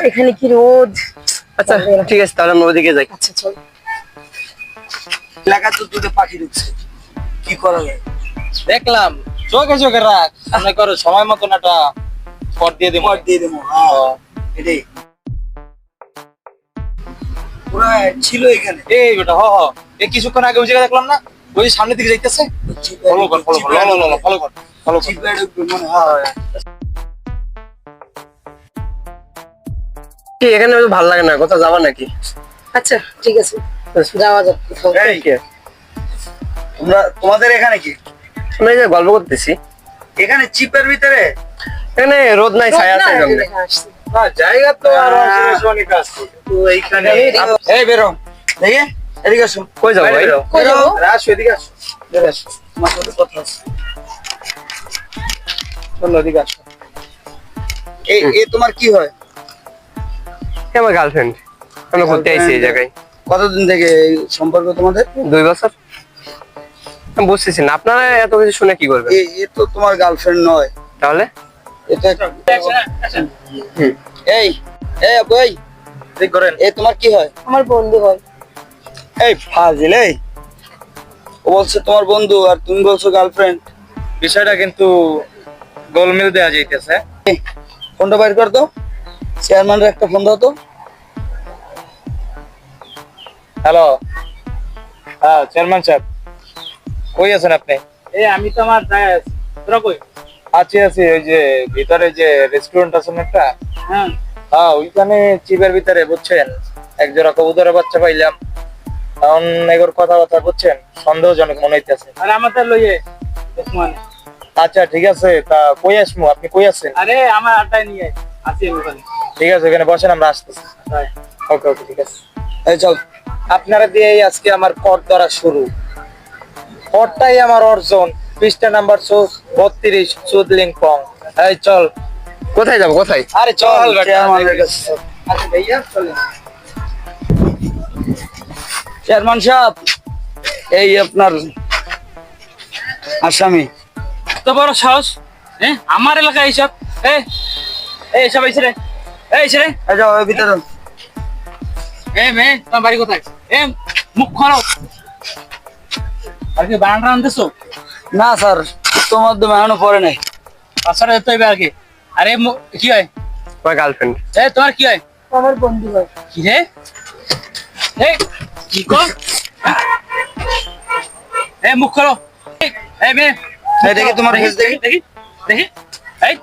এখানে কি রোদ। আচ্ছা ঠিক আছে, তাহলে আমরা ওদিকে যাই। আচ্ছা চল। এলাকা তো দুটো পাখি ঢুকছে, কি করা যায়? দেখলাম চোখে চোখে রাখ, মনে করো সময় মতন একটা পট দিয়ে দিব। পট দিয়ে দেবো, হ্যাঁ এটাই। ওরা ছিল এখানে। এই বেটা হ হ, এই কিছুক্ষণ আগে ওই জায়গায় দেখলাম না, ওই সামনের দিকে যাইতেছে। ফলো কর ফলো কর, ল ল ল ফলো কর ফলো কর। চিপে ঢুকবে মনে হয়। কি এখানে ভালো লাগে না, কোথাও যাবা নাকি? আচ্ছা ঠিক আছে, যাওয়া যাক। এই, তোমাদের এখানে কি? আমরা এই যে গল্প করতেছি, এখানে চিপের ভিতরে এখানে রোদ নাই, ছায়া আছে জঙ্গলে। না জায়গা তো আর অনেক আছে তো এইখানে। এই বেরো দেখে, এদিকে আসো। কই যাবো ভাই? কই যাবো? আসো এদিকে আসো, এদিকে আসো, তোমার সাথে কথা আছে। চলো এদিকে আসো। এ তোমার কি হয়? এ আমার গার্লফ্রেন্ড, আমরা ঘুরতে আইছি এই জায়গায়। কতদিন থেকে এই সম্পর্ক তোমাদের? 2 বছর। আমি বুঝতেছি না আপনারা এত কিছু শুনে কি করবেন। এ তো তোমার গার্লফ্রেন্ড নয় তাহলে এটা। এই এই আপু, এই ঠিক করেন। এ তোমার কি হয়? আমার বন্ধু হয়। এই ফাজিল, এই ও বলছে তোমার বন্ধু আর তুমি বলছো গার্লফ্রেন্ড। বিষয়টা কিন্তু গোলমেল দেওয়া যাইতেছে। ফোনটা বাইর কর তো, চেয়ারম্যানের একটা ফোন দাও তো। হ্যালো, হ্যাঁ চেয়ারম্যান সাহেব, কই আছেন আপনি? এই আমি তো আমার জায়গায় আছি, তোরা কই? আছি আছি, ওই যে ভিতরে যে রেস্টুরেন্ট আছে না একটা, হ্যাঁ হ্যাঁ ওইখানে চিপের ভিতরে বুঝছেন এক জোড়া কবুতরের বাচ্চা পাইলাম। এখন এগুলোর কথাবার্তা বুঝছেন সন্দেহজনক মনে হইতেছে। আরে আমাদের লইয়ে মানে। আচ্ছা ঠিক আছে, তা কই আসমু, আপনি কই আছেন? আরে আমার আড্ডায় নিয়ে আছি আমি ওখানে। ঠিক আছে ওখানে বসেন, আমরা আসতেছি। ওকে ওকে ঠিক আছে। এই চল। আপনারা দিয়েই আজকে আমার কর ধরা শুরু, করটাই আমার অর্জন। পৃষ্ঠা নাম্বার 32 চুদলিং পং। এই চল। কোথায় যাবো, কোথায়? আরে চল চেয়ারম্যানের কাছে চল। আচ্ছা ভাইয়া চলেন। চেয়ারম্যান সাহেব, এই আপনার আসামি। তো বড় সাহস, হ্যাঁ আমার এলাকায় এইসব, এইসব এইছে রে, এইছে রে। এই যাও এই ভিতরে। মেয়ে তোমার বাড়ি কোথায়? মুখ খোলো। আর কি বানান আনতেছো? না স্যার, তোমার মাধ্যমে এখনো পরে নাই। পাঁচশো যেতে হবে আর কি। আরে কি হয়? আমার গার্লফ্রেন্ড। তোমার কি হয়? আমার বন্ধু হয়। কি রে? কি কর? মুখ খোলো। মেয়ে এই দেখি তোমার ফেস দেখি। দেখি দেখি। এই